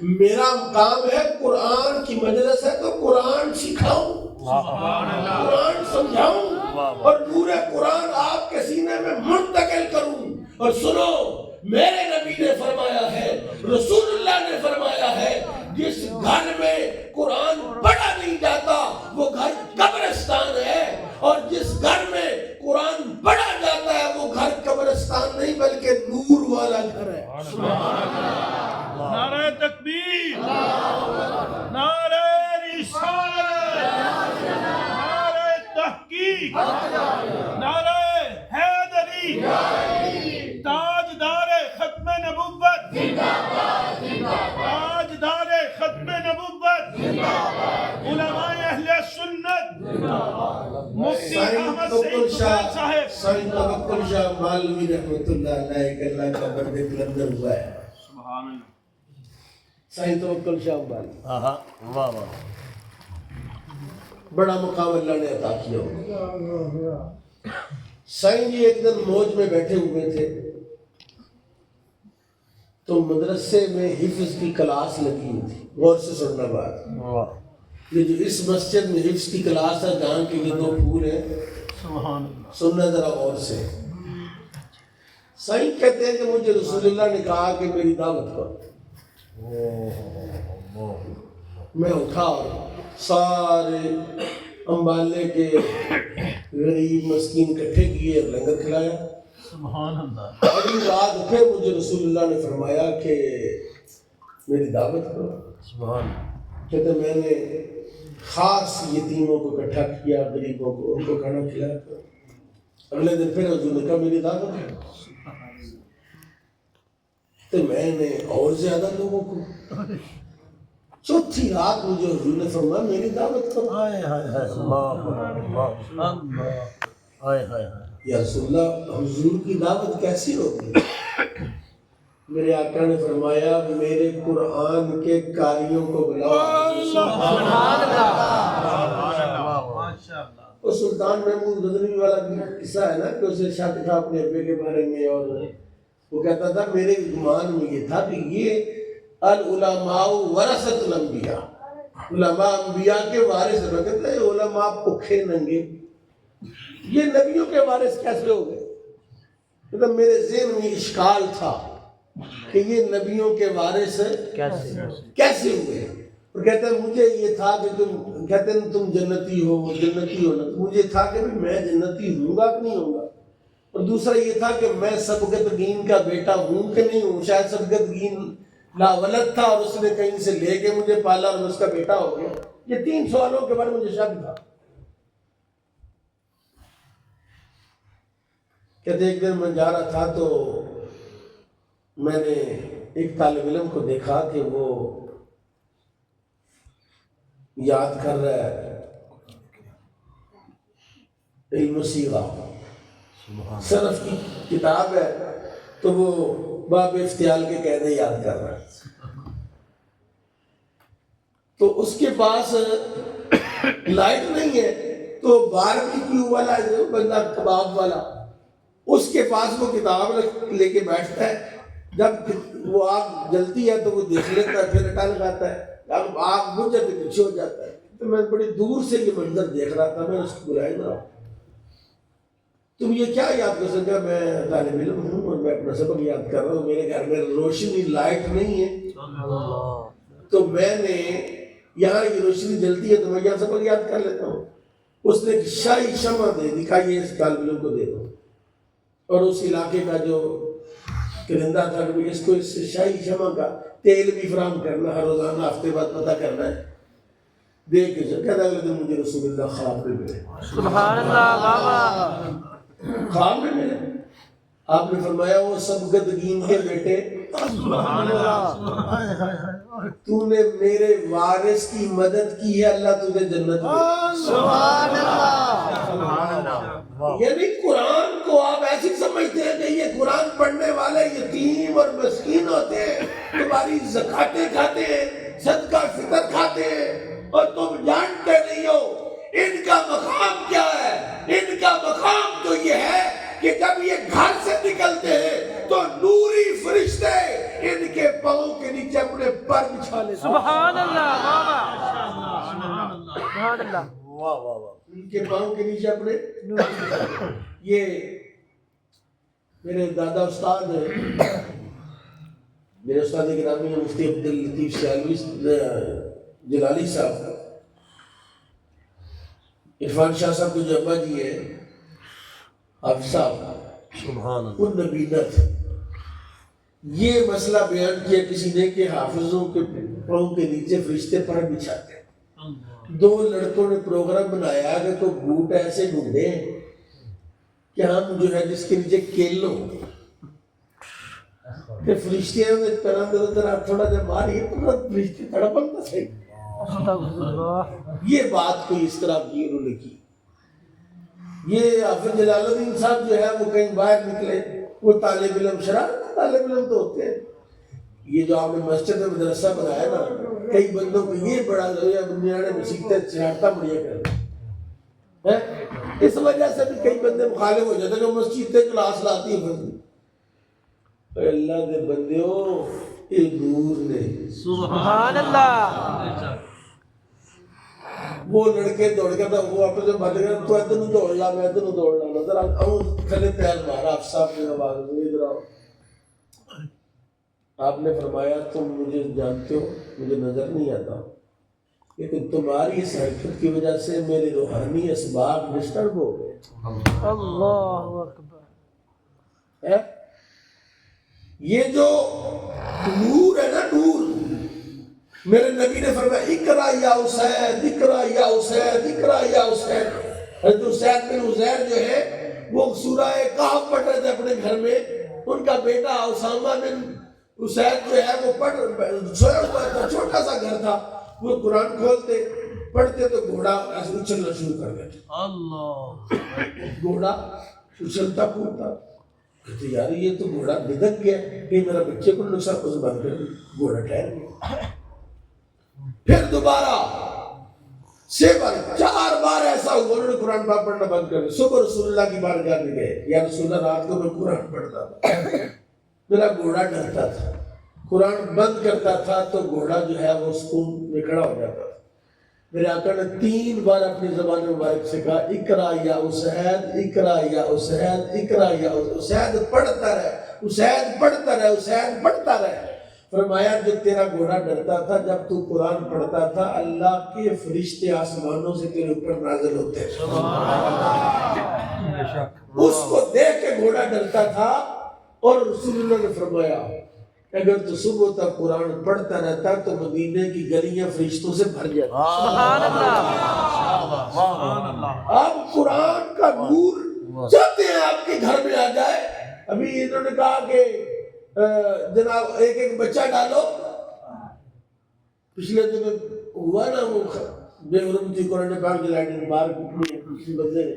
میرا کام ہے قرآن کی مجلس ہے تو قرآن سکھاؤں، قرآن سمجھاؤں اور نور قرآن آپ کے سینے میں منتقل کروں۔ اور سنو، میرے نبی نے فرمایا ہے، رسول اللہ نے فرمایا ہے، جس گھر میں قرآن پڑھا نہیں جاتا وہ گھر قبرستان ہے، اور جس گھر میں قرآن پڑھا جاتا ہے وہ گھر قبرستان نہیں بلکہ نور والا گھر ہے۔ نعرہ تکبیر، نعرہ رسالت، نعرہ تحقیق، نعرہ حیدری، تاجدار ختم نبوت، تاجدار ختم نبوت، علماء اہل سنت، مفتی احمد سعید حسین صاحب، سائیں توکل شاہ مالوی رحمۃ اللہ علیہ کا اللہ کا برد کلندر ہوا ہے۔ سبحان اللہ۔ سائیں توکل شاہ مالوی، واہ واہ، بڑا مقام اللہ نے عطا کیا ہوگا۔ سائیں جی ایک دن موج میں بیٹھے ہوئے تھے تو مدرسے میں حفظ کی کلاس لگی ہوئی تھی۔ غور سے سننا بات، یہ جو اس مسجد میں حفظ کی کلاس ہے جہاں کے یہ دو پھول ہیں، سننا ذرا غور سے۔ سائیں کہتے ہیں کہ مجھے رسول اللہ نے کہا کہ میری دعوت کرو۔ میں اٹھا اور سارے امبالے کے غریب مسکین اکٹھے کیے اور لنگر کھلایا۔ سبحان اللہ۔ اگلی رات پھر مجھے رسول اللہ نے فرمایا کہ میری دعوت کرو۔ سبحان، کہتے میں نے خاص یتیموں کو اکٹھا کیا، غریبوں کو، ان کو کھانا کھلایا۔ اگلے دن پھر حضور نے کہا میری دعوت کرو، تو میں نے اور زیادہ لوگوں کو۔ چوتھی رات مجھے حضور نے فرمایا میری دعوت کرو۔ ہائے ہائے ہائے، اللہ اللہ، ہائے ہائے ہائے، یا رسول اللہ حضور کی دعوت کیسی ہوگی؟ میرے آقا نے فرمایا میرے قرآن کے قاریوں کو بلاؤ۔ سبحان اللہ، وہ سلطان محمود غزنوی والا قصہ ہے نا کہ اسے شک تھا اپنے ابے کے بارے میں، اور وہ کہتا تھا میرے گمان میں یہ تھا کہ یہ العلماء ورثۃ الانبیاء، علماء انبیاء کے وارث ہیں۔ کہتے ہیں علماء بھوکے ننگے، یہ نبیوں کے وارث کیسے ہو گئے؟ مطلب میرے ذہن میں اشکال تھا کہ یہ نبیوں کے وارث کیسے ہوئے؟ اور کہتے ہیں مجھے یہ تھا کہ تم کہتے ہیں تم جنتی ہو نا، مجھے تھا کہ میں جنتی ہوں گا کہ نہیں ہوں گا، اور دوسرا یہ تھا کہ میں سبکتگین کا بیٹا ہوں کہ نہیں ہوں۔ شاید سبکتگین لاولد تھا اور اس نے کہیں سے لے کے مجھے پالا اور اس کا بیٹا ہو گیا۔ یہ تین سوالوں کے بارے میں مجھے شک تھا۔ کہتے ایک دن میں جا رہا تھا تو میں نے ایک طالب علم کو دیکھا کہ وہ یاد کر رہا ہے علم الصیغہ، صرف کی کتاب ہے، تو وہ باب افتیال کے قاعدے یاد کر رہا ہے۔ تو اس کے پاس لائٹ نہیں ہے، تو باربیکیو والا جو بندہ کباب والا، اس کے پاس وہ کتاب لے کے بیٹھتا ہے، جب وہ آگ جلتی ہے تو وہ دیکھ لیتا ہے، پھر ہٹا لگاتا ہے، جب آگ بجھ جاتی ہے پیچھے ہو جاتا ہے۔ تو میں بڑی دور سے یہ منظر دیکھ رہا تھا، میں اس کو بلایا نا تم یہ کیا یاد کر سکا؟ میں طالب علم ہوں اور میں اپنا سبق یاد کر رہا ہوں، میرے گھر میں روشنی لائٹ نہیں ہے، تو میں نے یہاں یہ روشنی جلتی ہے تو میں یہاں سبق یاد کر لیتا ہوں۔ اس نے ایک شاہی شمع دے دکھائی، اس طالب علم کو دے دو، اور اس علاقے کا جو کرندہ تھا کہ اس کو اس شاہی شمع کا تیل بھی فراہم کرنا ہے، روزانہ ہفتے بعد پتہ کرنا ہے، دے کے کہتا اگلے دن مجھے رسول اللہ خواب میں ملے۔ سبحان اللہ، بابا خواب میں ملے، آپ نے فرمایا وہ سبکتگین کے بیٹے سبحان اللہ، تو نے میرے وارث کی مدد کی ہے، اللہ تجھے جنت دے۔ سبحان اللہ، سبحان اللہ، یعنی قرآن کو آپ ایسی سمجھتے ہیں کہ یہ قرآن پڑھنے والے یتیم اور مسکین ہوتے ہیں، تمہاری زکاتیں کھاتے ہیں، صدقہ فطر کھاتے ہیں، اور تم جانتے نہیں ہو ان کا مقام کیا ہے۔ ان کا مقام تو یہ ہے کہ جب یہ گھر سے نکلتے ہیں تو نوری فرشتے ان کے پاؤں کے نیچے اپنے پر بچھا لیتے ہیں۔ سبحان اللہ سبحان اللہ واہ واہ واہ ان کے پاؤں کے نیچے اپنے یہ میرے دادا استاد ہیں، میرے استاد گرامی ہیں مفتی عبداللطیف سیالوی جلالی صاحب، عرفان شاہ صاحب کو جو ابا جی ہے حافظ صاحب، سبحان اللہ ان نبینا تھے۔ یہ مسئلہ بیان کیا کسی نے کہ حافظوں کے پاؤں کے نیچے فرشتے پر بچھاتے ہیں۔ دو لڑکوں نے پروگرام بنایا کہ تو بوٹ ایسے ڈھونڈے کہ ہم جو ہے جس کے نیچے کھیل لو کہ فرشتے ہیں پیرام دے ذرا تھوڑا جب ماری ہے تو فرشتے تھوڑا بنتا صحیح۔ یہ بات کوئی اس طرح کی انہوں نے کی۔ یہ حافظ جلال الدین صاحب جو ہے وہ کہیں باہر نکلے، وہ طالب علم شرارت طالب علم تو ہوتے ہیں۔ یہ جو آپ نے مسجد میں مدرسہ بنایا نا، کئی بندوں کو یہ بڑا ضروری ہے دنیا نے مسیحتیں شرارتہ بڑھیا کر اس وجہ سے بھی کئی بندے مخالف ہو جاتے ہیں کہ مسجدیں کلاس لاتی ہیں پھر اللہ دے بندیوں یہ نور نے سبحان اللہ وہ لڑکے دوڑ کے تھا وہ آپس میں بات کر تو ادھر نو دوڑ لا میں ادھر نو دوڑ لا نظر آؤں کھلے پیر مارا آپ صاحب نے آواز میں ادھر آؤ۔ آپ نے فرمایا تم مجھے جانتے ہو مجھے نظر نہیں آتا لیکن تمہاری اس حرکت کی وجہ سے میرے روحانی اسباب ڈسٹرب ہو گئے۔ اللہ اکبر ہے یہ جو نور ہے نا نور، میرے نبی نے فرمایا اقرا یا اسید اقرا یا اسید اقرا یا اسید۔ حضرت اسید بن عزیر جو ہے وہ سورہ کہف پڑھ رہے تھے اپنے گھر میں، ان کا بیٹا اسامہ بن اسید جو ہے وہ سویا ہوا تھا، چھوٹا سا گھر تھا، وہ قرآن کھولتے پڑھتے تو گھوڑا ایسے اچھلنا شروع کر دیتے، اللہ گھوڑا اچھلتا پھولتا، کہتے یار یہ تو گھوڑا بدک گیا کہ میرا بچے کو نقصان کو زبان کر گھوڑا ٹھہر گیا۔ پھر دوبارہ 6 بار 4 بار ایسا ہوا انہوں نے قرآن پاک پڑھنا بند کر دیا۔ صبح رسول اللہ کی بارگاہ میں گئے، یا رسول اللہ رات کو میں قرآن پڑھتا تھا، میرا گھوڑا ڈرتا تھا، قرآن بند کرتا تھا تو گھوڑا جو ہے وہ سکون میں کھڑا ہو جاتا تھا۔ میرے آقا نے 3 بار اپنی زبان مبارک سے کہا اقرا یا اسید اقرا یا اسید اقرا یا اسید، پڑھتا رہے اسید پڑھتا رہے اسید پڑھتا رہے۔ فرمایا جو تیرا گھوڑا ڈرتا تھا جب تو قرآن پڑھتا تھا اللہ کے فرشتے آسمانوں سے تیرے اوپر نازل ہوتے ہیں، اس کو دیکھ کے گھوڑا ڈرتا تھا۔ اور رسول اللہ نے فرمایا اگر تو صبح تک قرآن پڑھتا رہتا تو مدینے کی گلیاں فرشتوں سے بھر جاتی۔ سبحان اللہ اب قرآن کا نور چاہتے ہیں آپ کے گھر میں آ جائے۔ ابھی انہوں نے کہا کہ جناب ایک بچہ ڈالو، پچھلے دن ہوا نا وہ بے حرمتی قرآن پاک کی لائٹنگ باہر کسی بندے نے